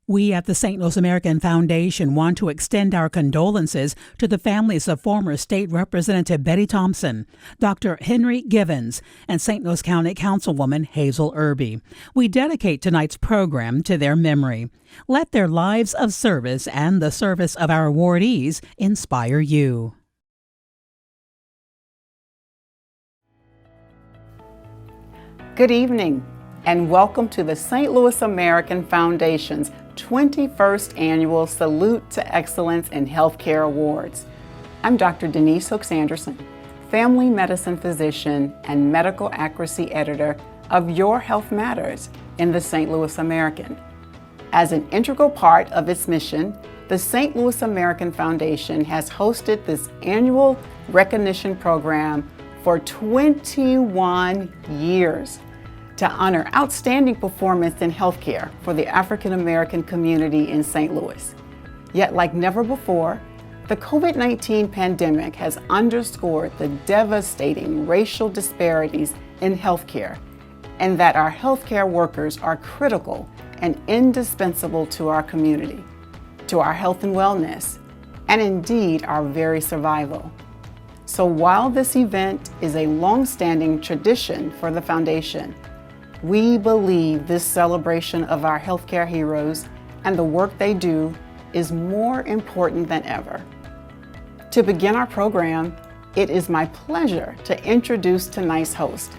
We at the St. Louis American Foundation want to extend our condolences to the families of former State Representative Betty Thompson, Dr. Henry Givens, and St. Louis County Councilwoman Hazel Irby. We dedicate tonight's program to their memory. Let their lives of service and the service of our awardees inspire you. Good evening, and welcome to the St. Louis American Foundation's 21st Annual Salute to Excellence in Healthcare Awards. I'm Dr. Denise Hooks Anderson, family medicine physician and medical accuracy editor of Your Health Matters in the St. Louis American. As an integral part of its mission, the St. Louis American Foundation has hosted this annual recognition program for 21 years to honor outstanding performance in healthcare for the African American community in St. Louis. Yet, like never before, the COVID-19 pandemic has underscored the devastating racial disparities in healthcare, and that our healthcare workers are critical and indispensable to our community, to our health and wellness, and indeed our very survival. So while this event is a long-standing tradition for the Foundation, we believe this celebration of our healthcare heroes and the work they do is more important than ever. To begin our program, it is my pleasure to introduce tonight's host,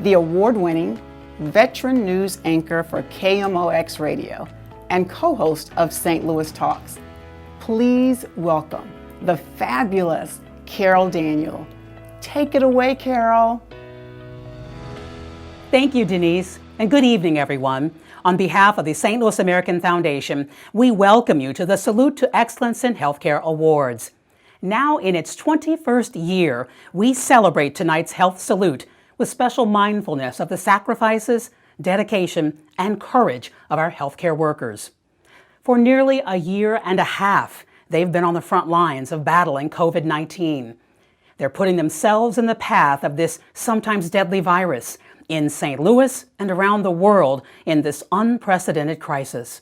the award-winning veteran news anchor for KMOX Radio and co-host of St. Louis Talks. Please welcome the fabulous Carol Daniel. Take it away, Carol. Thank you, Denise, and good evening, everyone. On behalf of the St. Louis American Foundation, we welcome you to the Salute to Excellence in Healthcare Awards. Now in its 21st year, we celebrate tonight's Health Salute with special mindfulness of the sacrifices, dedication, and courage of our healthcare workers. For nearly a year and a half, they've been on the front lines of battling COVID-19. They're putting themselves in the path of this sometimes deadly virus in St. Louis and around the world in this unprecedented crisis.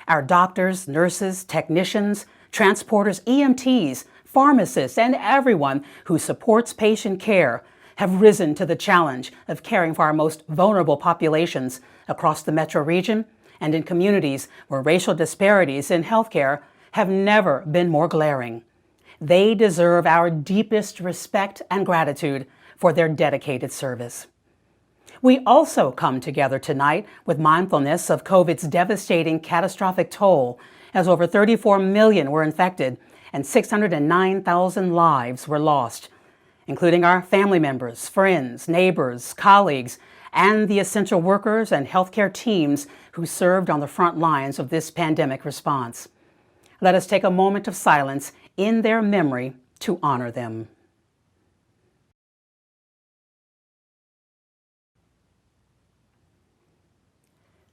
Our doctors, nurses, technicians, transporters, EMTs, pharmacists, and everyone who supports patient care have risen to the challenge of caring for our most vulnerable populations across the metro region and in communities where racial disparities in healthcare have never been more glaring. They deserve our deepest respect and gratitude for their dedicated service. We also come together tonight with mindfulness of COVID's devastating catastrophic toll, as over 34 million were infected and 609,000 lives were lost, including our family members, friends, neighbors, colleagues, and the essential workers and healthcare teams who served on the front lines of this pandemic response. Let us take a moment of silence in their memory to honor them.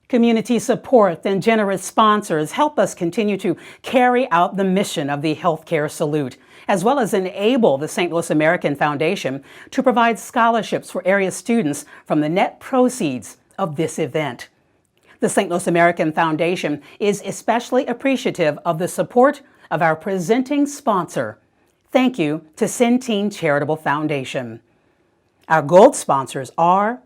Community support and generous sponsors help us continue to carry out the mission of the Healthcare Salute, as well as enable the St. Louis American Foundation to provide scholarships for area students from the net proceeds of this event. The St. Louis American Foundation is especially appreciative of the support of our presenting sponsor. Thank you to Centene Charitable Foundation. Our gold sponsors are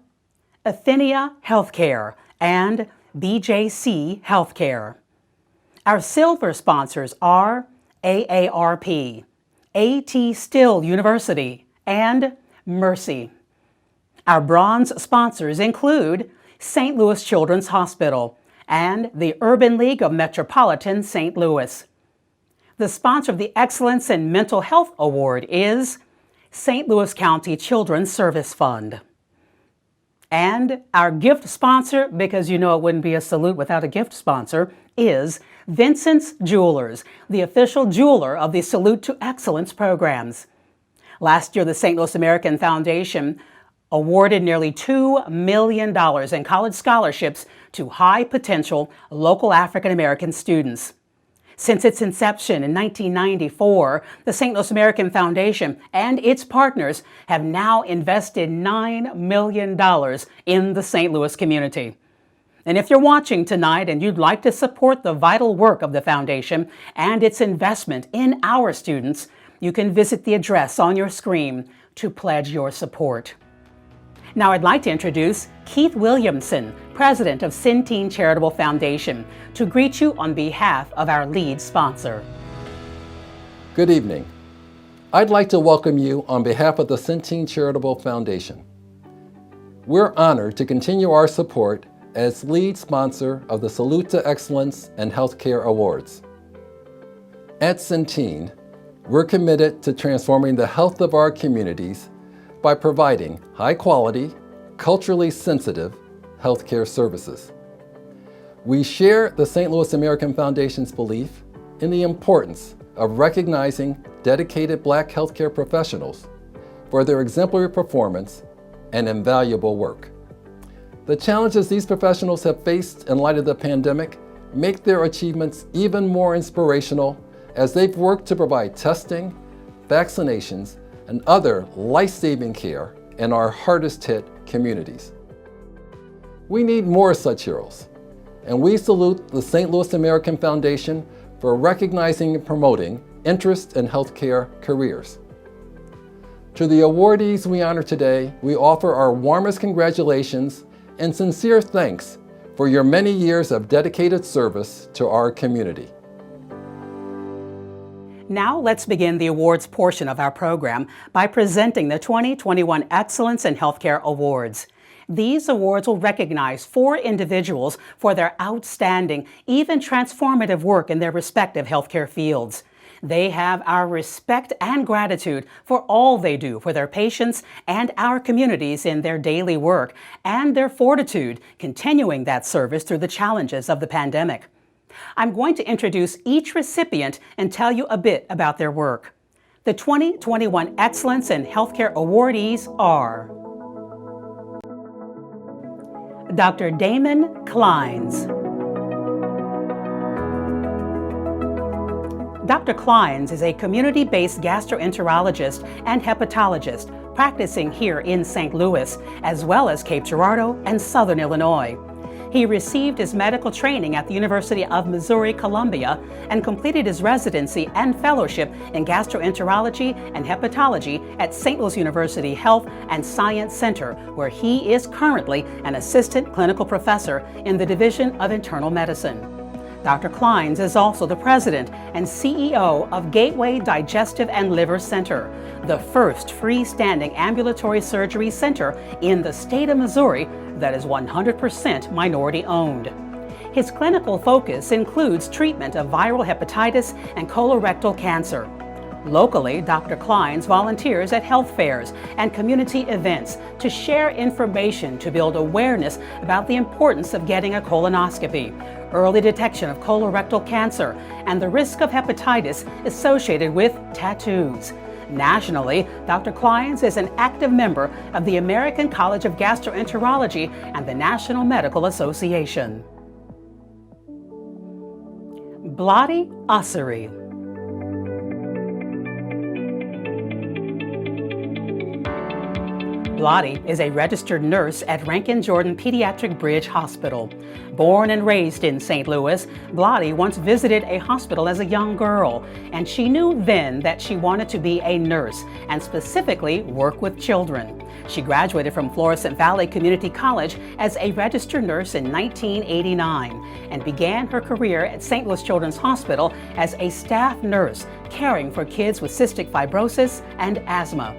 Athenia Healthcare and BJC Healthcare. Our silver sponsors are AARP, A.T. Still University, and Mercy. Our bronze sponsors include St. Louis Children's Hospital and the Urban League of Metropolitan St. Louis. The sponsor of the Excellence in Mental Health Award is St. Louis County Children's Service Fund. And our gift sponsor, because you know it wouldn't be a salute without a gift sponsor, is Vincent's Jewelers, the official jeweler of the Salute to Excellence programs. Last year, the St. Louis American Foundation awarded nearly $2 million in college scholarships to high-potential local African American students. Since its inception in 1994, the St. Louis American Foundation and its partners have now invested $9 million in the St. Louis community. And if you're watching tonight and you'd like to support the vital work of the foundation and its investment in our students, you can visit the address on your screen to pledge your support. Now I'd like to introduce Keith Williamson, president of Centene Charitable Foundation, to greet you on behalf of our lead sponsor. Good evening. I'd like to welcome you on behalf of the Centene Charitable Foundation. We're honored to continue our support as lead sponsor of the Salute to Excellence and Healthcare Awards. At Centene, we're committed to transforming the health of our communities by providing high-quality, culturally sensitive healthcare services. We share the St. Louis American Foundation's belief in the importance of recognizing dedicated Black healthcare professionals for their exemplary performance and invaluable work. The challenges these professionals have faced in light of the pandemic make their achievements even more inspirational as they've worked to provide testing, vaccinations, and other life-saving care in our hardest-hit communities. We need more such heroes, and we salute the St. Louis American Foundation for recognizing and promoting interest in healthcare careers. To the awardees we honor today, we offer our warmest congratulations and sincere thanks for your many years of dedicated service to our community. Now let's begin the awards portion of our program by presenting the 2021 Excellence in Healthcare Awards. These awards will recognize 4 individuals for their outstanding, even transformative work in their respective healthcare fields. They have our respect and gratitude for all they do for their patients and our communities in their daily work, and their fortitude continuing that service through the challenges of the pandemic. I'm going to introduce each recipient and tell you a bit about their work. The 2021 Excellence in Healthcare awardees are Dr. Damon Kleins. Dr. Kleins is a community-based gastroenterologist and hepatologist practicing here in St. Louis, as well as Cape Girardeau and Southern Illinois. He received his medical training at the University of Missouri-Columbia and completed his residency and fellowship in gastroenterology and hepatology at St. Louis University Health and Science Center, where he is currently an assistant clinical professor in the Division of Internal Medicine. Dr. Kleins is also the president and CEO of Gateway Digestive and Liver Center, the first freestanding ambulatory surgery center in the state of Missouri that is 100% minority-owned. His clinical focus includes treatment of viral hepatitis and colorectal cancer. Locally, Dr. Kleins volunteers at health fairs and community events to share information to build awareness about the importance of getting a colonoscopy, early detection of colorectal cancer, and the risk of hepatitis associated with tattoos. Nationally, Dr. Kleins is an active member of the American College of Gastroenterology and the National Medical Association. Blotty Ossery. Blotty is a registered nurse at Rankin Jordan Pediatric Bridge Hospital. Born and raised in St. Louis, Blotty once visited a hospital as a young girl, and she knew then that she wanted to be a nurse and specifically work with children. She graduated from Florissant Valley Community College as a registered nurse in 1989 and began her career at St. Louis Children's Hospital as a staff nurse, caring for kids with cystic fibrosis and asthma.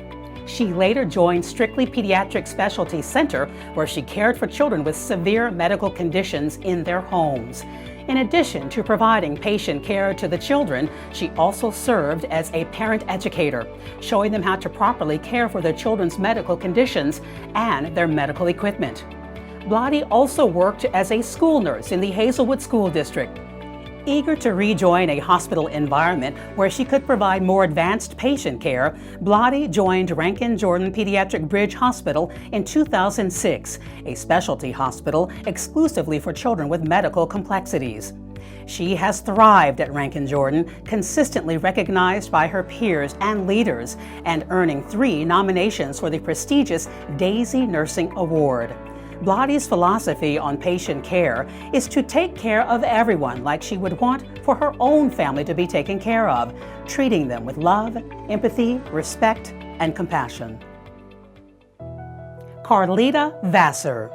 She later joined Strictly Pediatric Specialty Center, where she cared for children with severe medical conditions in their homes. In addition to providing patient care to the children, she also served as a parent educator, showing them how to properly care for their children's medical conditions and their medical equipment. Blotty also worked as a school nurse in the Hazelwood School District. Eager to rejoin a hospital environment where she could provide more advanced patient care, Blotty joined Rankin Jordan Pediatric Bridge Hospital in 2006, a specialty hospital exclusively for children with medical complexities. She has thrived at Rankin Jordan, consistently recognized by her peers and leaders, and earning 3 nominations for the prestigious Daisy Nursing Award. Blottie's philosophy on patient care is to take care of everyone like she would want for her own family to be taken care of, treating them with love, empathy, respect, and compassion. Carlita Vassar.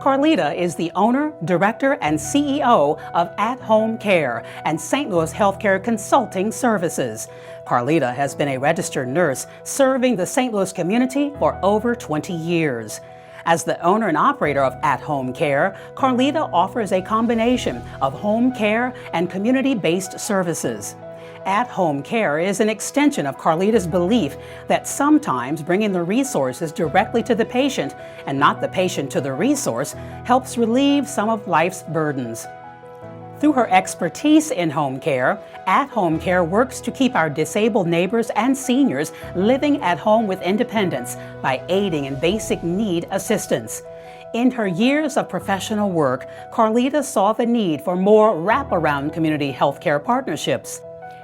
Carlita is the owner, director, and CEO of At Home Care and St. Louis Healthcare Consulting Services. Carlita has been a registered nurse serving the St. Louis community for over 20 years. As the owner and operator of At Home Care, Carlita offers a combination of home care and community-based services. At Home Care is an extension of Carlita's belief that sometimes bringing the resources directly to the patient and not the patient to the resource helps relieve some of life's burdens. Through her expertise in home care, At Home Care works to keep our disabled neighbors and seniors living at home with independence by aiding in basic need assistance. In her years of professional work, Carlita saw the need for more wraparound community healthcare partnerships.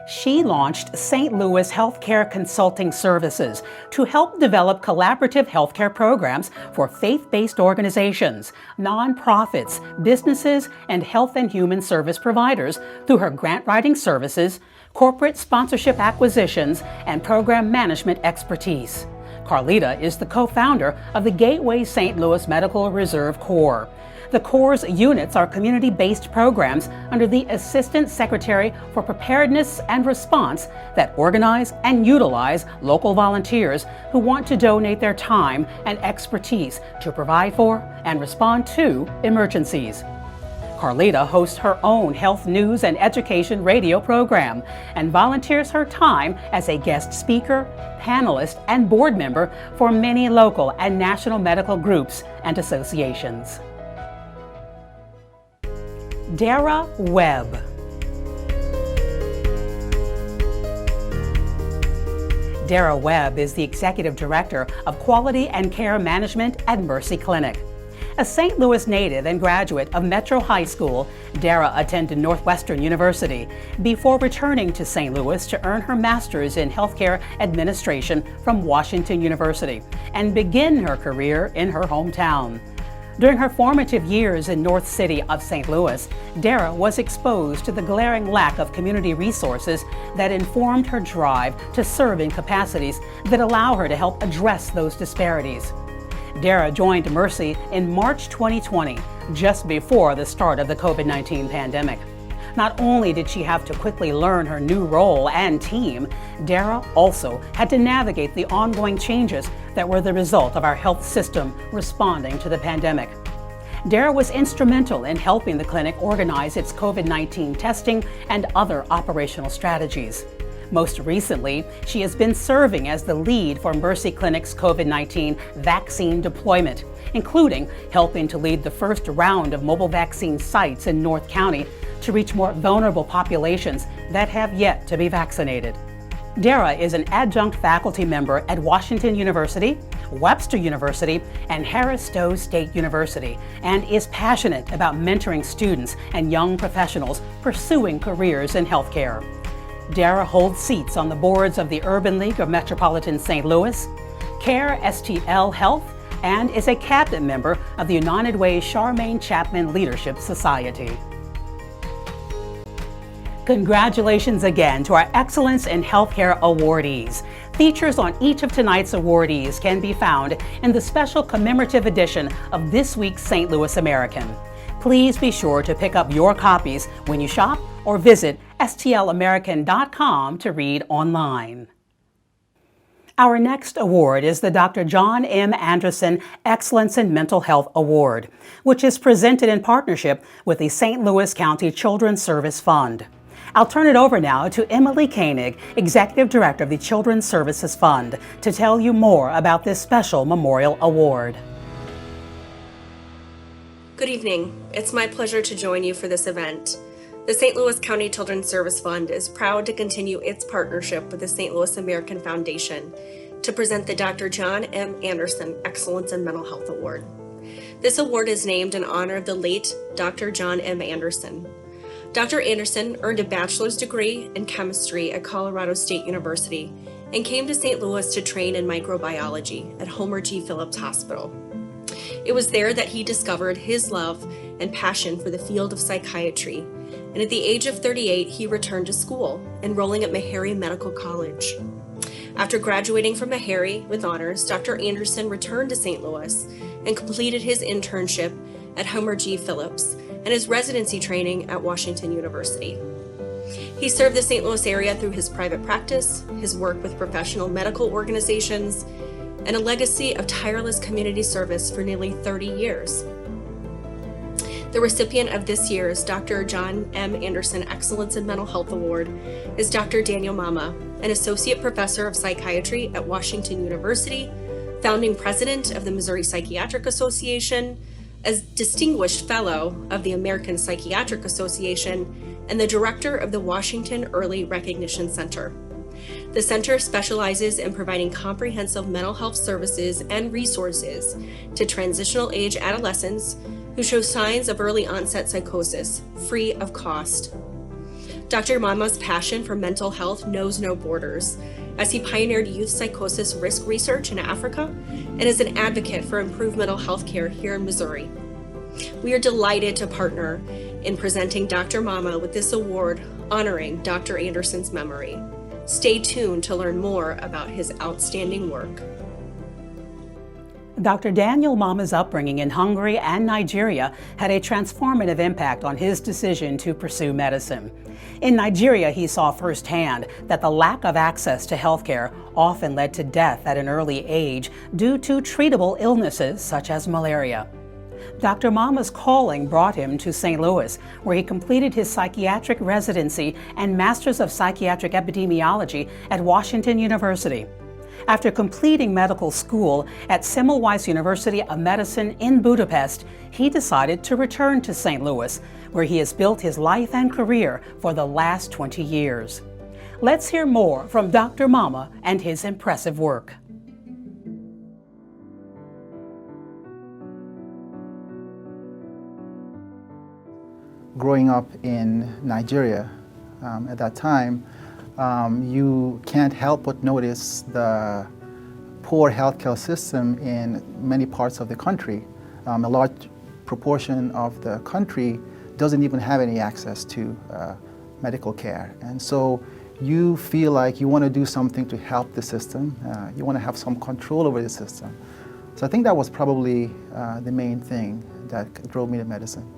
She launched St. Louis Healthcare Consulting Services to help develop collaborative healthcare programs for faith-based organizations, nonprofits, businesses, and health and human service providers through her grant writing services, corporate sponsorship acquisitions, and program management expertise. Carlita is the co-founder of the Gateway St. Louis Medical Reserve Corps. The Corps' units are community-based programs under the Assistant Secretary for Preparedness and Response that organize and utilize local volunteers who want to donate their time and expertise to provide for and respond to emergencies. Carlita hosts her own health news and education radio program and volunteers her time as a guest speaker, panelist, and board member for many local and national medical groups and associations. Dara Webb. Dara Webb is the Executive Director of Quality and Care Management at Mercy Clinic. A St. Louis native and graduate of Metro High School, Dara attended Northwestern University before returning to St. Louis to earn her master's in healthcare administration from Washington University and begin her career in her hometown. During her formative years in North City of St. Louis, Dara was exposed to the glaring lack of community resources that informed her drive to serve in capacities that allow her to help address those disparities. Dara joined Mercy in March 2020, just before the start of the COVID-19 pandemic. Not only did she have to quickly learn her new role and team, Dara also had to navigate the ongoing changes that were the result of our health system responding to the pandemic. Dara was instrumental in helping the clinic organize its COVID-19 testing and other operational strategies. Most recently, she has been serving as the lead for Mercy Clinic's COVID-19 vaccine deployment, including helping to lead the first round of mobile vaccine sites in North County to reach more vulnerable populations that have yet to be vaccinated. Dara is an adjunct faculty member at Washington University, Webster University, and Harris Stowe State University, and is passionate about mentoring students and young professionals pursuing careers in healthcare. Dara holds seats on the boards of the Urban League of Metropolitan St. Louis, CARE STL Health, and is a cabinet member of the United Way Charmaine Chapman Leadership Society. Congratulations again to our Excellence in Healthcare awardees. Features on each of tonight's awardees can be found in the special commemorative edition of this week's St. Louis American. Please be sure to pick up your copies when you shop or visit stlamerican.com to read online. Our next award is the Dr. John M. Anderson Excellence in Mental Health Award, which is presented in partnership with the St. Louis County Children's Service Fund. I'll turn it over now to Emily Koenig, Executive Director of the Children's Services Fund, to tell you more about this special memorial award. Good evening. It's my pleasure to join you for this event. The St. Louis County Children's Service Fund is proud to continue its partnership with the St. Louis American Foundation to present the Dr. John M. Anderson Excellence in Mental Health Award. This award is named in honor of the late Dr. John M. Anderson. Dr. Anderson earned a bachelor's degree in chemistry at Colorado State University and came to St. Louis to train in microbiology at Homer G. Phillips Hospital. It was there that he discovered his love and passion for the field of psychiatry, and at the age of 38, he returned to school, enrolling at Meharry Medical College. After graduating from Meharry with honors, Dr. Anderson returned to St. Louis and completed his internship at Homer G. Phillips and his residency training at Washington University. He served the St. Louis area through his private practice, his work with professional medical organizations, and a legacy of tireless community service for nearly 30 years. The recipient of this year's Dr. John M. Anderson Excellence in Mental Health Award is Dr. Daniel Mama, an associate professor of psychiatry at Washington University, founding president of the Missouri Psychiatric Association, a distinguished fellow of the American Psychiatric Association, and the director of the Washington Early Recognition Center. The center specializes in providing comprehensive mental health services and resources to transitional age adolescents who show signs of early onset psychosis, free of cost. Dr. Mama's passion for mental health knows no borders, as he pioneered youth psychosis risk research in Africa and is an advocate for improved mental health care here in Missouri. We are delighted to partner in presenting Dr. Mama with this award honoring Dr. Anderson's memory. Stay tuned to learn more about his outstanding work. Dr. Daniel Mama's upbringing in Hungary and Nigeria had a transformative impact on his decision to pursue medicine. In Nigeria, he saw firsthand that the lack of access to healthcare often led to death at an early age due to treatable illnesses such as malaria. Dr. Mama's calling brought him to St. Louis, where he completed his psychiatric residency and Masters of Psychiatric Epidemiology at Washington University. After completing medical school at Semmelweis University of Medicine in Budapest, he decided to return to St. Louis, where he has built his life and career for the last 20 years. Let's hear more from Dr. Mama and his impressive work. Growing up in Nigeria at that time, you can't help but notice the poor healthcare system in many parts of the country. A large proportion of the country doesn't even have any access to medical care. And so you feel like you want to do something to help the system. You want to have some control over the system. So I think that was probably the main thing that drove me to medicine.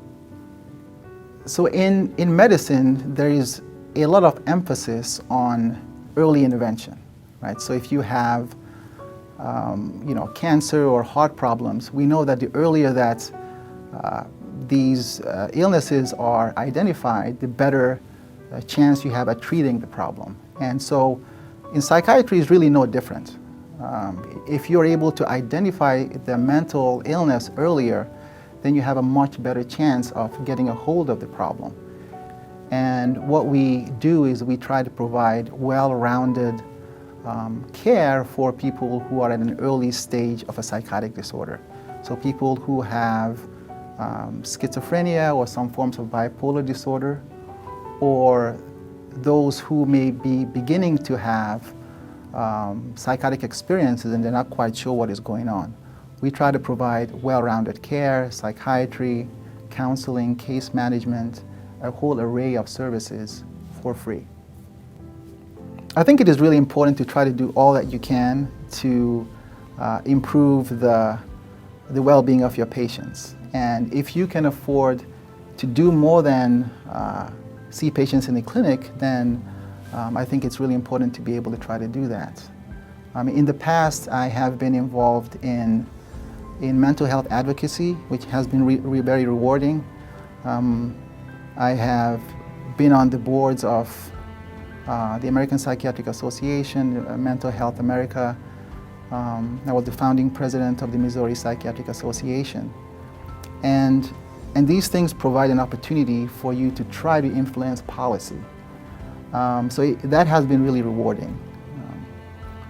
So in medicine, there is a lot of emphasis on early intervention, right? So if you have, cancer or heart problems, we know that the earlier that these illnesses are identified, the better chance you have at treating the problem. And so in psychiatry, it's really no different. If you're able to identify the mental illness earlier, then you have a much better chance of getting a hold of the problem. And what we do is we try to provide well-rounded care for people who are at an early stage of a psychotic disorder. So people who have schizophrenia or some forms of bipolar disorder, or those who may be beginning to have psychotic experiences and they're not quite sure what is going on. We try to provide well-rounded care, psychiatry, counseling, case management, a whole array of services for free. I think it is really important to try to do all that you can to improve the well-being of your patients. And if you can afford to do more than see patients in the clinic, then I think it's really important to be able to try to do that. In the past, I have been involved in mental health advocacy, which has been very rewarding. I have been on the boards of the American Psychiatric Association, Mental Health America. I was the founding president of the Missouri Psychiatric Association. And these things provide an opportunity for you to try to influence policy. So that has been really rewarding.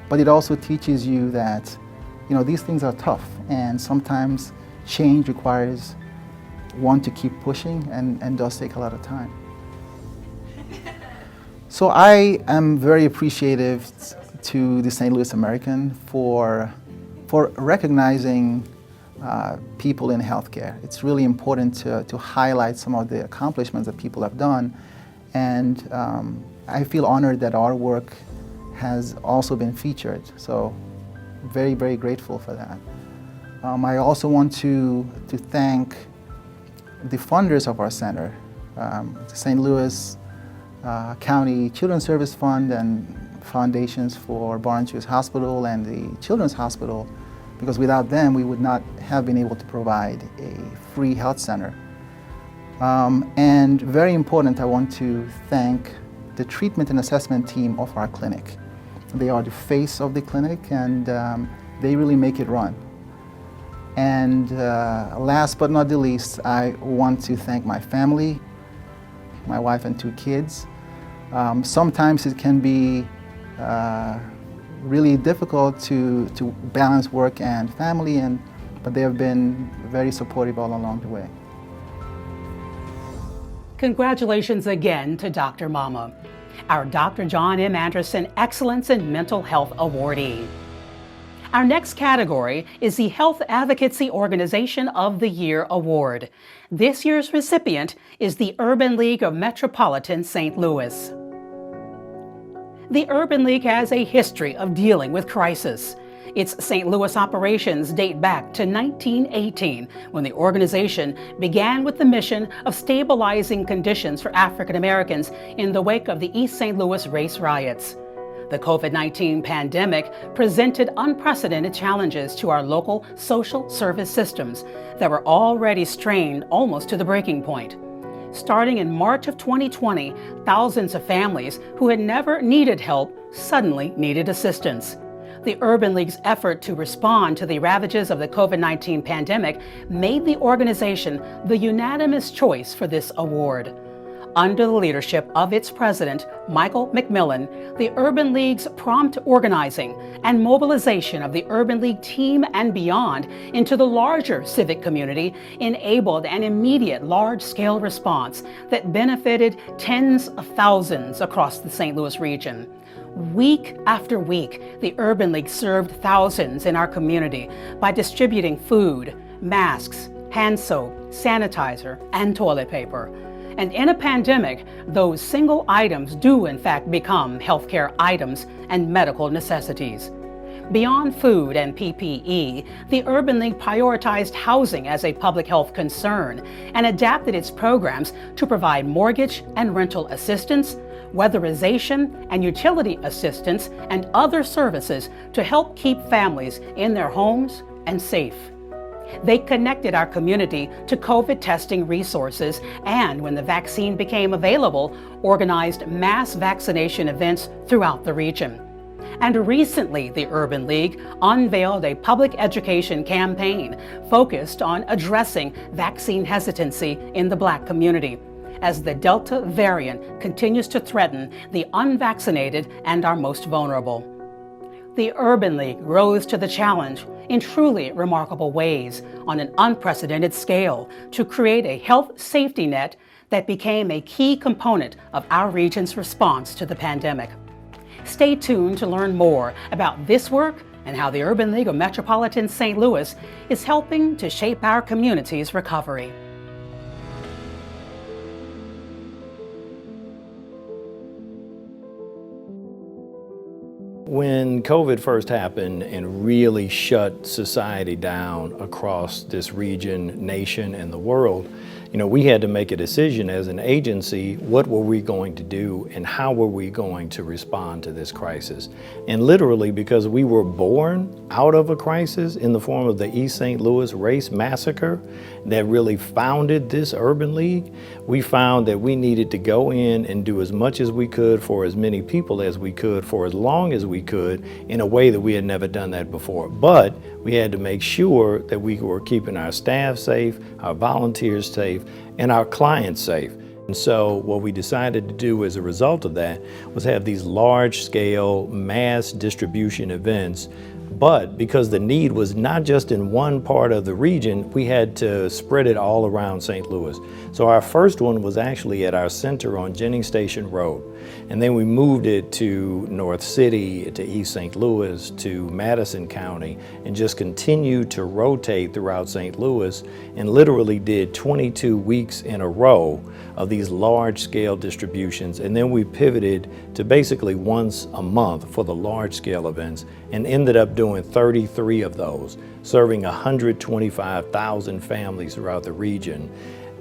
But it also teaches you that these things are tough, and sometimes change requires one to keep pushing and does take a lot of time. So I am very appreciative to the St. Louis American for recognizing people in healthcare. It's really important to highlight some of the accomplishments that people have done, and I feel honored that our work has also been featured. So very, very grateful for that. I also want to thank the funders of our center, the St. Louis County Children's Service Fund and foundations for Barnes Jewish Hospital and the Children's Hospital, because without them we would not have been able to provide a free health center. And very important, I want to thank the treatment and assessment team of our clinic. They are the face of the clinic, and they really make it run. And last but not the least, I want to thank my family, my wife and 2 kids. Sometimes it can be really difficult to balance work and family, but they have been very supportive all along the way. Congratulations again to Dr. Mama, our Dr. John M. Anderson Excellence in Mental Health Awardee. Our next category is the Health Advocacy Organization of the Year Award. This year's recipient is the Urban League of Metropolitan St. Louis. The Urban League has a history of dealing with crisis. Its St. Louis operations date back to 1918, when the organization began with the mission of stabilizing conditions for African Americans in the wake of the East St. Louis race riots. The COVID-19 pandemic presented unprecedented challenges to our local social service systems that were already strained almost to the breaking point. Starting in March of 2020, thousands of families who had never needed help suddenly needed assistance. The Urban League's effort to respond to the ravages of the COVID-19 pandemic made the organization the unanimous choice for this award. Under the leadership of its president, Michael McMillan, the Urban League's prompt organizing and mobilization of the Urban League team and beyond into the larger civic community enabled an immediate large-scale response that benefited tens of thousands across the St. Louis region. Week after week, the Urban League served thousands in our community by distributing food, masks, hand soap, sanitizer, and toilet paper. And in a pandemic, those single items do in fact become healthcare items and medical necessities. Beyond food and PPE, the Urban League prioritized housing as a public health concern and adapted its programs to provide mortgage and rental assistance, weatherization and utility assistance, and other services to help keep families in their homes and safe. They connected our community to COVID testing resources and, when the vaccine became available, organized mass vaccination events throughout the region. And recently, the Urban League unveiled a public education campaign focused on addressing vaccine hesitancy in the Black community, as the Delta variant continues to threaten the unvaccinated and our most vulnerable. The Urban League rose to the challenge in truly remarkable ways on an unprecedented scale to create a health safety net that became a key component of our region's response to the pandemic. Stay tuned to learn more about this work and how the Urban League of Metropolitan St. Louis is helping to shape our community's recovery. When COVID first happened and really shut society down across this region, nation, and the world, we had to make a decision as an agency, what were we going to do and how were we going to respond to this crisis? And literally, because we were born out of a crisis in the form of the East St. Louis race massacre that really founded this Urban League, we found that we needed to go in and do as much as we could for as many people as we could for as long as we could in a way that we had never done that before. But we had to make sure that we were keeping our staff safe, our volunteers safe, and our clients safe. And so what we decided to do as a result of that was have these large-scale mass distribution events But because the need was not just in one part of the region, we had to spread it all around St. Louis. So our first one was actually at our center on Jennings Station Road. And then we moved it to North City, to East St. Louis, to Madison County, and just continued to rotate throughout St. Louis, and literally did 22 weeks in a row of these large-scale distributions. And then we pivoted to basically once a month for the large-scale events, and ended up doing 33 of those, serving 125,000 families throughout the region.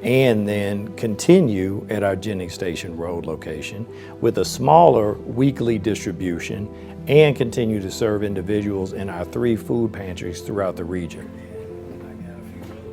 And then continue at our Jennings Station Road location with a smaller weekly distribution, and continue to serve individuals in our 3 food pantries throughout the region.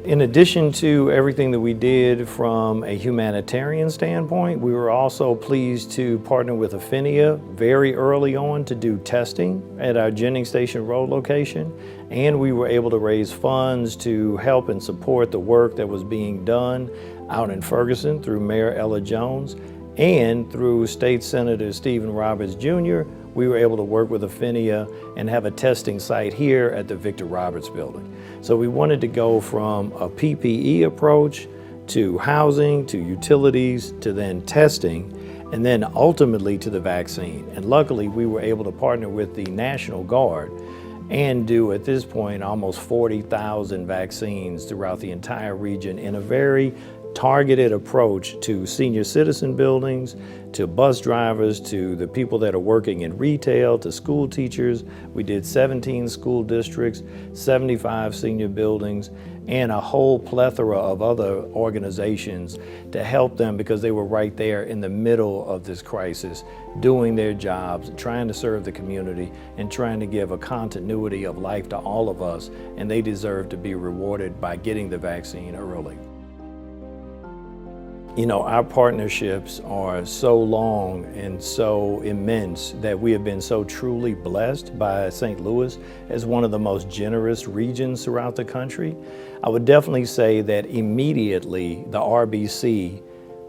In addition to everything that we did from a humanitarian standpoint, we were also pleased to partner with Affinia very early on to do testing at our Jennings Station Road location. And we were able to raise funds to help and support the work that was being done out in Ferguson through Mayor Ella Jones, and through State Senator Stephen Roberts Jr., we were able to work with Affinia and have a testing site here at the Victor Roberts Building. So we wanted to go from a PPE approach to housing, to utilities, to then testing, and then ultimately to the vaccine. And luckily, we were able to partner with the National Guard and do, at this point, almost 40,000 vaccines throughout the entire region in a very targeted approach to senior citizen buildings, to bus drivers, to the people that are working in retail, to school teachers. We did 17 school districts, 75 senior buildings, and a whole plethora of other organizations to help them, because they were right there in the middle of this crisis, doing their jobs, trying to serve the community, and trying to give a continuity of life to all of us, and they deserve to be rewarded by getting the vaccine early. You know, our partnerships are so long and so immense that we have been so truly blessed by St. Louis as one of the most generous regions throughout the country. I would definitely say that immediately the RBC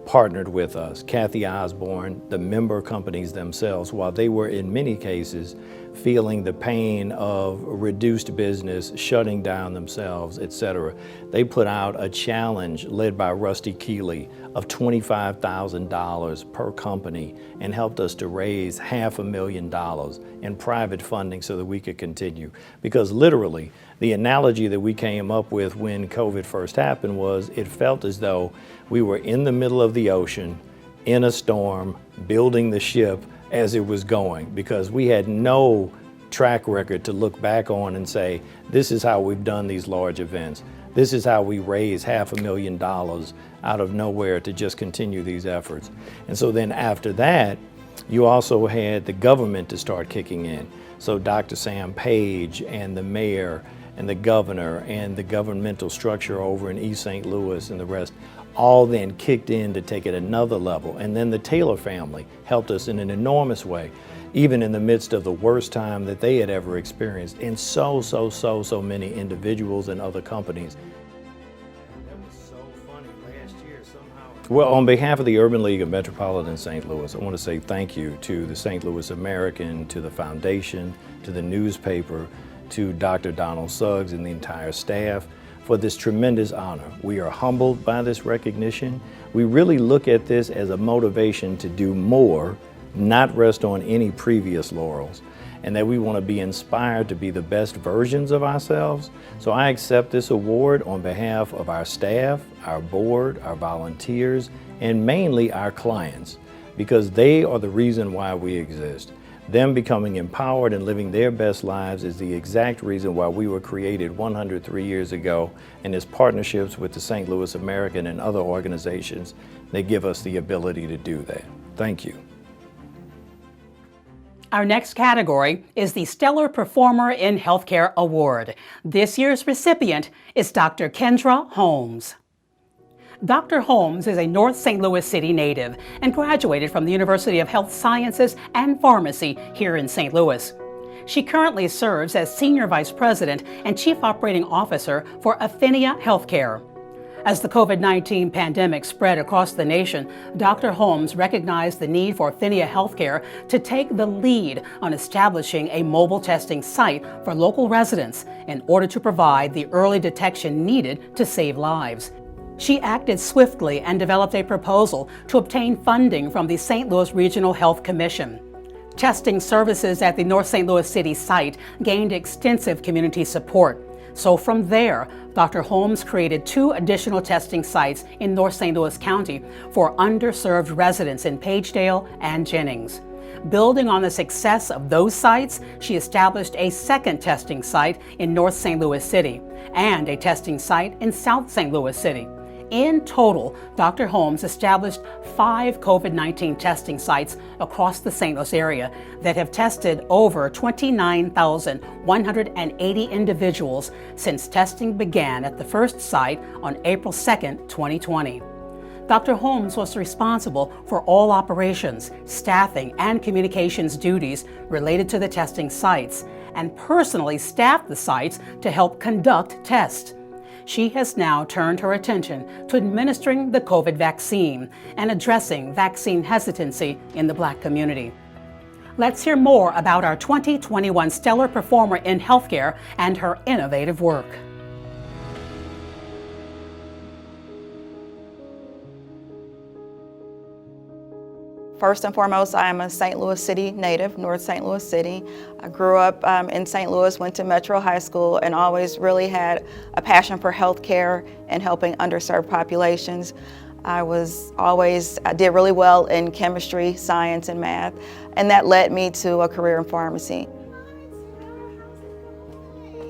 partnered with us, Kathy Osborne, the member companies themselves, while they were in many cases feeling the pain of reduced business, shutting down themselves, etc. They put out a challenge led by Rusty Keeley of $25,000 per company, and helped us to raise $500,000 in private funding so that we could continue. Because literally, the analogy that we came up with when COVID first happened was, it felt as though we were in the middle of the ocean, in a storm, building the ship as it was going, because we had no track record to look back on and say, this is how we've done these large events. This is how we raise $500,000 out of nowhere to just continue these efforts. And so then after that, you also had the government to start kicking in. So Dr. Sam Page and the mayor and the governor and the governmental structure over in East St. Louis and the rest all then kicked in to take it another level. And then the Taylor family helped us in an enormous way, even in the midst of the worst time that they had ever experienced, and so many individuals and other companies. That was so funny last year somehow. Well, on behalf of the Urban League of Metropolitan St. Louis, I want to say thank you to the St. Louis American, to the foundation, to the newspaper, to Dr. Donald Suggs and the entire staff for this tremendous honor. We are humbled by this recognition. We really look at this as a motivation to do more, not rest on any previous laurels, and that we want to be inspired to be the best versions of ourselves. So I accept this award on behalf of our staff, our board, our volunteers, and mainly our clients, because they are the reason why we exist. Them becoming empowered and living their best lives is the exact reason why we were created 103 years ago, and its partnerships with the St. Louis American and other organizations, they give us the ability to do that. Thank you. Our next category is the Stellar Performer in Healthcare Award. This year's recipient is Dr. Kendra Holmes. Dr. Holmes is a North St. Louis City native and graduated from the University of Health Sciences and Pharmacy here in St. Louis. She currently serves as Senior Vice President and Chief Operating Officer for Affinia Healthcare. As the COVID-19 pandemic spread across the nation, Dr. Holmes recognized the need for Phinia Healthcare to take the lead on establishing a mobile testing site for local residents in order to provide the early detection needed to save lives. She acted swiftly and developed a proposal to obtain funding from the St. Louis Regional Health Commission. Testing services at the North St. Louis City site gained extensive community support. So from there, Dr. Holmes created 2 additional testing sites in North St. Louis County for underserved residents in Pagedale and Jennings. Building on the success of those sites, she established a second testing site in North St. Louis City and a testing site in South St. Louis City. In total, Dr. Holmes established 5 COVID-19 testing sites across the St. Louis area that have tested over 29,180 individuals since testing began at the first site on April 2, 2020. Dr. Holmes was responsible for all operations, staffing, and communications duties related to the testing sites, and personally staffed the sites to help conduct tests. She has now turned her attention to administering the COVID vaccine and addressing vaccine hesitancy in the Black community. Let's hear more about our 2021 stellar performer in healthcare and her innovative work. First and foremost, I am a St. Louis City native, North St. Louis City. I grew up in St. Louis, went to Metro High School, and always really had a passion for healthcare and helping underserved populations. I did really well in chemistry, science, and math, and that led me to a career in pharmacy.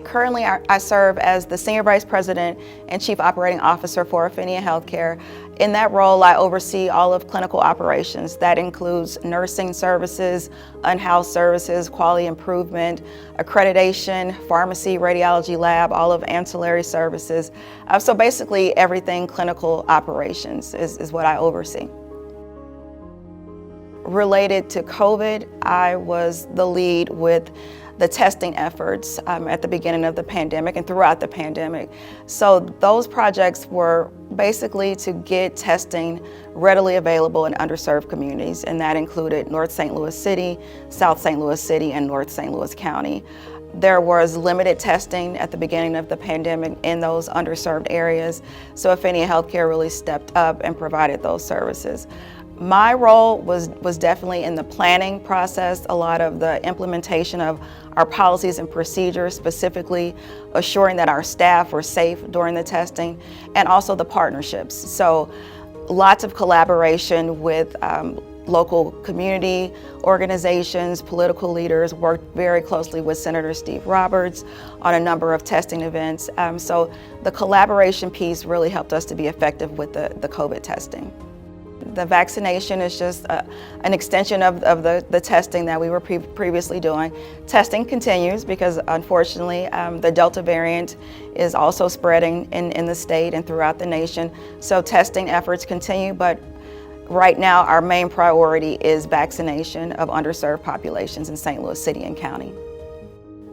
Currently, I serve as the Senior Vice President and Chief Operating Officer for Phinia Healthcare. In that role, I oversee all of clinical operations. That includes nursing services, unhoused services, quality improvement, accreditation, pharmacy, radiology lab, all of ancillary services. So basically everything clinical operations is what I oversee. Related to COVID, I was the lead with the testing efforts at the beginning of the pandemic and throughout the pandemic. So those projects were basically to get testing readily available in underserved communities, and that included North St. Louis City, South St. Louis City, and North St. Louis County. There was limited testing at the beginning of the pandemic in those underserved areas, so Phinia Healthcare really stepped up and provided those services. My role was definitely in the planning process, a lot of the implementation of our policies and procedures, specifically assuring that our staff were safe during the testing, and also the partnerships. So lots of collaboration with local community organizations, political leaders, worked very closely with Senator Steve Roberts on a number of testing events. So the collaboration piece really helped us to be effective with the COVID testing. The vaccination is just an extension of the testing that we were previously doing. Testing continues because unfortunately the Delta variant is also spreading in the state and throughout the nation. So testing efforts continue, but right now our main priority is vaccination of underserved populations in St. Louis City and County.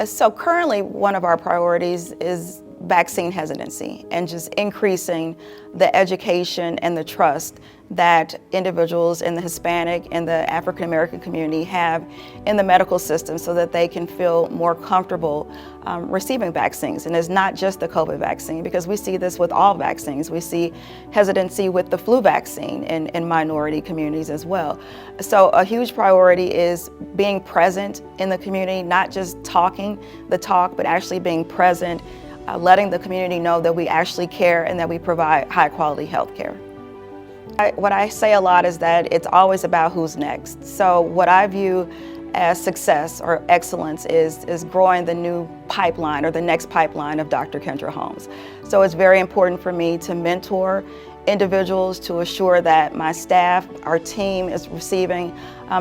So currently one of our priorities is vaccine hesitancy and just increasing the education and the trust that individuals in the Hispanic and the African American community have in the medical system so that they can feel more comfortable receiving vaccines. And it's not just the COVID vaccine, because we see this with all vaccines. We see hesitancy with the flu vaccine in minority communities as well. So a huge priority is being present in the community, not just talking the talk, but actually being present, letting the community know that we actually care and that we provide high quality health care. What I say a lot is that it's always about who's next. So what I view as success or excellence is growing the new pipeline or the next pipeline of Dr. Kendra Holmes. So it's very important for me to mentor individuals, to assure that my staff, our team is receiving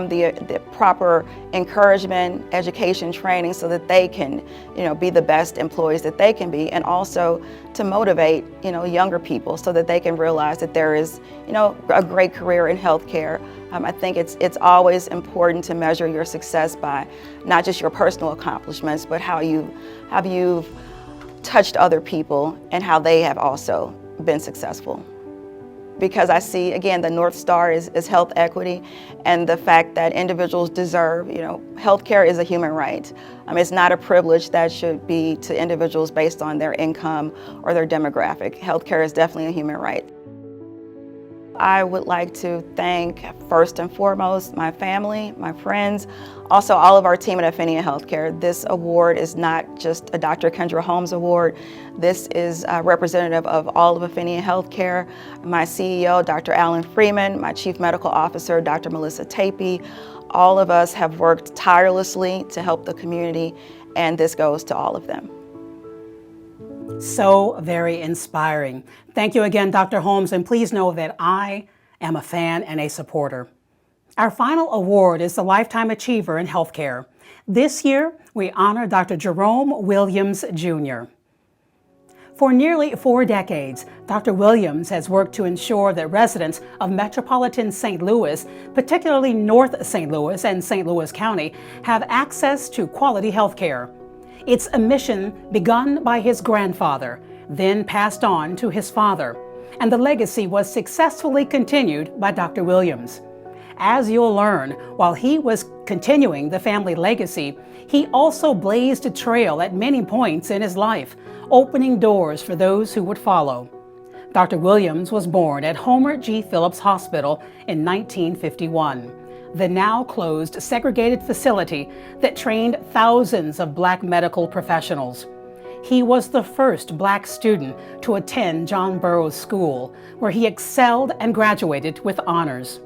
the proper encouragement, education, training so that they can, be the best employees that they can be, and also to motivate, younger people so that they can realize that there is, a great career in healthcare. I think it's always important to measure your success by not just your personal accomplishments, but how you've touched other people and how they have also been successful. Because I see, again, the North Star is health equity, and the fact that individuals deserve, healthcare is a human right. It's not a privilege that should be to individuals based on their income or their demographic. Healthcare is definitely a human right. I would like to thank, first and foremost, my family, my friends, also all of our team at Affinia Healthcare. This award is not just a Dr. Kendra Holmes award. This is representative of all of Affinia Healthcare. My CEO, Dr. Alan Freeman, my Chief Medical Officer, Dr. Melissa Tapey. All of us have worked tirelessly to help the community, and this goes to all of them. So very inspiring. Thank you again, Dr. Holmes, and please know that I am a fan and a supporter. Our final award is the Lifetime Achiever in Healthcare. This year, we honor Dr. Jerome Williams, Jr. For nearly 4 decades, Dr. Williams has worked to ensure that residents of metropolitan St. Louis, particularly North St. Louis and St. Louis County, have access to quality health care. It's a mission begun by his grandfather, then passed on to his father, and the legacy was successfully continued by Dr. Williams. As you'll learn, while he was continuing the family legacy, he also blazed a trail at many points in his life, opening doors for those who would follow. Dr. Williams was born at Homer G. Phillips Hospital in 1951. The now closed segregated facility that trained thousands of Black medical professionals. He was the first Black student to attend John Burroughs School, where he excelled and graduated with honors.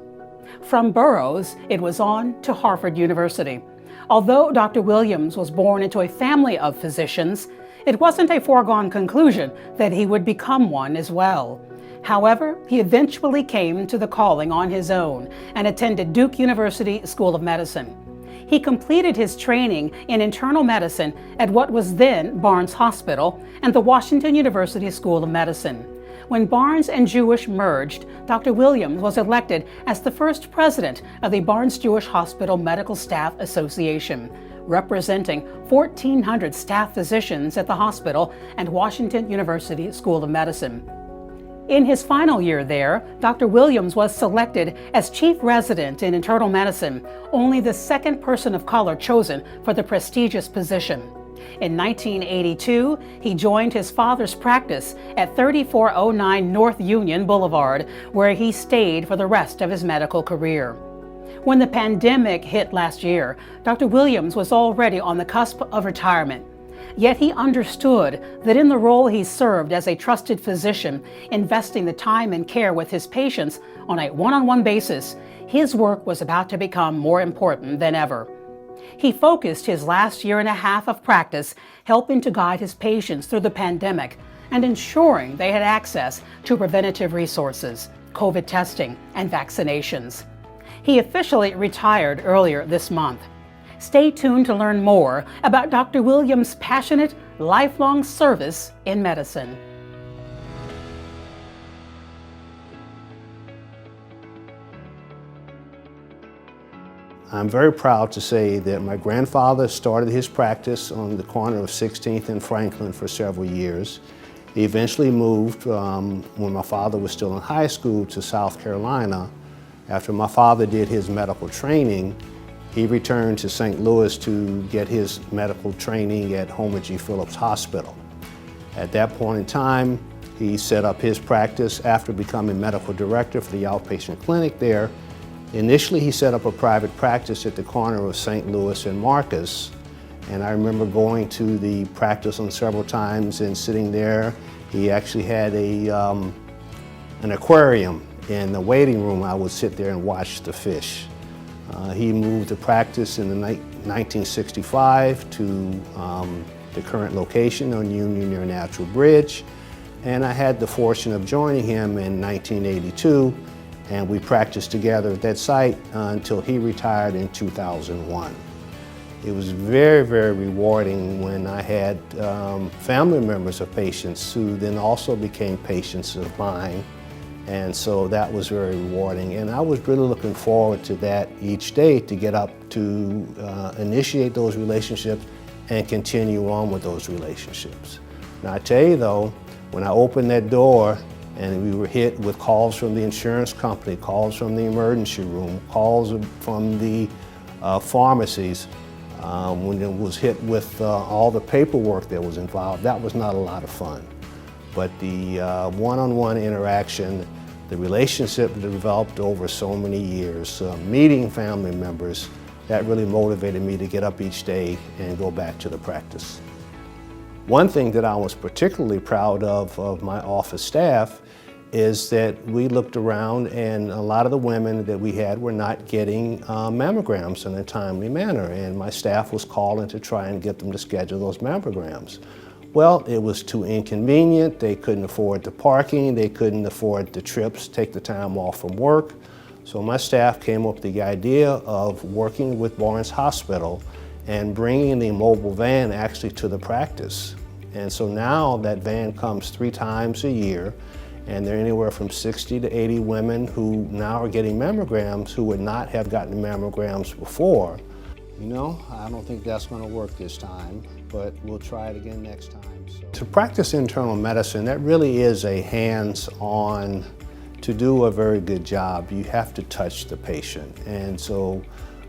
From Burroughs, it was on to Harvard University. Although Dr. Williams was born into a family of physicians, it wasn't a foregone conclusion that he would become one as well. However, he eventually came to the calling on his own and attended Duke University School of Medicine. He completed his training in internal medicine at what was then Barnes Hospital and the Washington University School of Medicine. When Barnes and Jewish merged, Dr. Williams was elected as the first president of the Barnes-Jewish Hospital Medical Staff Association, representing 1,400 staff physicians at the hospital and Washington University School of Medicine. In his final year there, Dr. Williams was selected as chief resident in internal medicine, only the second person of color chosen for the prestigious position. In 1982, he joined his father's practice at 3409 North Union Boulevard, where he stayed for the rest of his medical career. When the pandemic hit last year, Dr. Williams was already on the cusp of retirement. Yet he understood that in the role he served as a trusted physician, investing the time and care with his patients on a one-on-one basis, his work was about to become more important than ever. He focused his last year and a half of practice helping to guide his patients through the pandemic and ensuring they had access to preventative resources, COVID testing, and vaccinations. He officially retired earlier this month. Stay tuned to learn more about Dr. Williams' passionate, lifelong service in medicine. I'm very proud to say that my grandfather started his practice on the corner of 16th and Franklin for several years. He eventually moved, when my father was still in high school, to South Carolina. After my father did his medical training, he returned to St. Louis to get his medical training at Homer G. Phillips Hospital. At that point in time, he set up his practice after becoming medical director for the outpatient clinic there. Initially, he set up a private practice at the corner of St. Louis and Marcus. And I remember going to the practice on several times and sitting there. He actually had an aquarium in the waiting room. I would sit there and watch the fish. He moved the practice in 1965 to the current location on Union near Natural Bridge. And I had the fortune of joining him in 1982, and we practiced together at that site until he retired in 2001. It was very, very rewarding when I had family members of patients who then also became patients of mine. And so that was very rewarding. And I was really looking forward to that each day, to get up to initiate those relationships and continue on with those relationships. Now I tell you though, when I opened that door And we were hit with calls from the insurance company, calls from the emergency room, calls from the pharmacies. When it was hit with all the paperwork that was involved, that was not a lot of fun. But the one-on-one interaction, the relationship that developed over so many years, meeting family members, that really motivated me to get up each day and go back to the practice. One thing that I was particularly proud of my office staff is that we looked around and a lot of the women that we had were not getting mammograms in a timely manner, and my staff was calling to try and get them to schedule those mammograms. Well, it was too inconvenient. They couldn't afford the parking, they couldn't afford the trips, take the time off from work. So my staff came up with the idea of working with Barnes Hospital and bringing the mobile van actually to the practice. And so now that van comes 3 times a year, and there are anywhere from 60 to 80 women who now are getting mammograms who would not have gotten mammograms before. You know, I don't think that's going to work this time, but we'll try it again next time. So. To practice internal medicine, that really is a hands-on, to do a very good job, you have to touch the patient. And so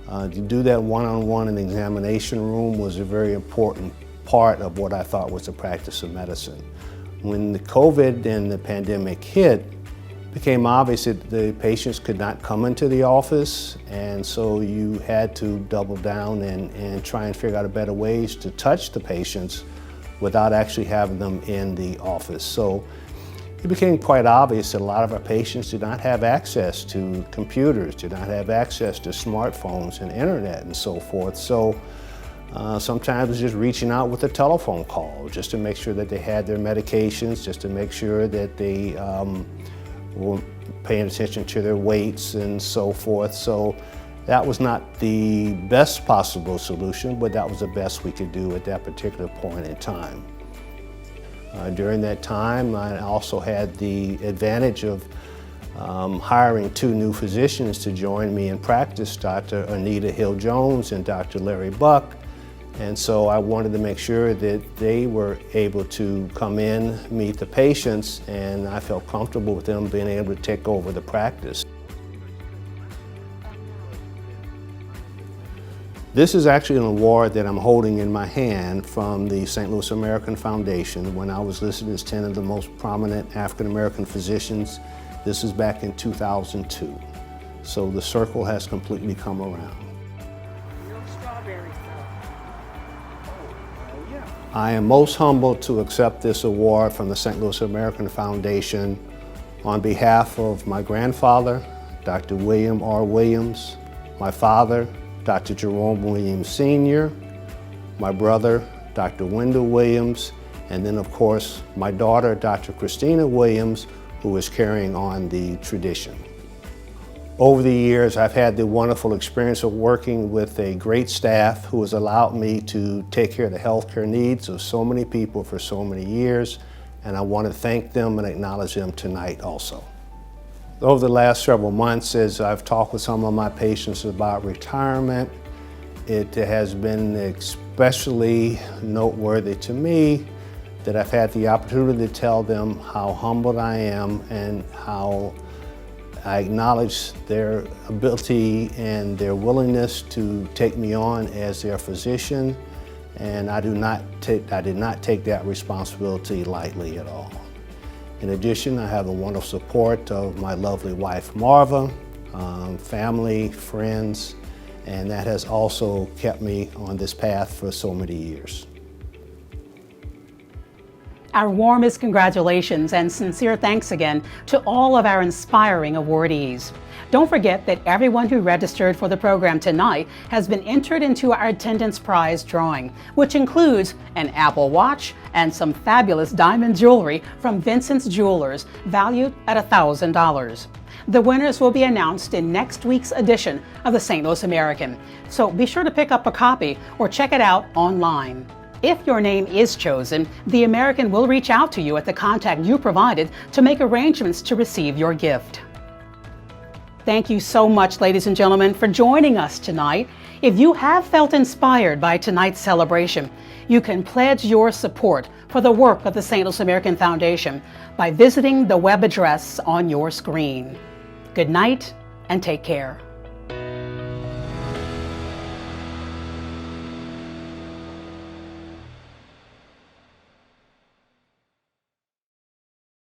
to do that one-on-one in the examination room was a very important part of what I thought was the practice of medicine. When the COVID and the pandemic hit, it became obvious that the patients could not come into the office, and so you had to double down and try and figure out better ways to touch the patients without actually having them in the office. So it became quite obvious that a lot of our patients did not have access to computers, did not have access to smartphones and internet and so forth. So sometimes it's just reaching out with a telephone call just to make sure that they had their medications, just to make sure that they were paying attention to their weights and so forth. So that was not the best possible solution, but that was the best we could do at that particular point in time. During that time, I also had the advantage of hiring 2 new physicians to join me in practice, Dr. Anita Hill-Jones and Dr. Larry Buck. And so I wanted to make sure that they were able to come in, meet the patients, and I felt comfortable with them being able to take over the practice. This is actually an award that I'm holding in my hand from the St. Louis American Foundation when I was listed as 10 of the most prominent African American physicians. This is back in 2002. So the circle has completely come around. I am most humbled to accept this award from the St. Louis American Foundation on behalf of my grandfather, Dr. William R. Williams, my father, Dr. Jerome Williams Sr., my brother, Dr. Wendell Williams, and then of course my daughter, Dr. Christina Williams, who is carrying on the tradition. Over the years, I've had the wonderful experience of working with a great staff who has allowed me to take care of the healthcare needs of so many people for so many years, and I want to thank them and acknowledge them tonight also. Over the last several months, as I've talked with some of my patients about retirement, it has been especially noteworthy to me that I've had the opportunity to tell them how humbled I am and how I acknowledge their ability and their willingness to take me on as their physician, and I did not take that responsibility lightly at all. In addition, I have the wonderful support of my lovely wife, Marva, family, friends, and that has also kept me on this path for so many years. Our warmest congratulations and sincere thanks again to all of our inspiring awardees. Don't forget that everyone who registered for the program tonight has been entered into our attendance prize drawing, which includes an Apple Watch and some fabulous diamond jewelry from Vincent's Jewelers, valued at $1,000. The winners will be announced in next week's edition of the St. Louis American, so be sure to pick up a copy or check it out online. If your name is chosen, the American will reach out to you at the contact you provided to make arrangements to receive your gift. Thank you so much, ladies and gentlemen, for joining us tonight. If you have felt inspired by tonight's celebration, you can pledge your support for the work of the St. Louis American Foundation by visiting the web address on your screen. Good night and take care.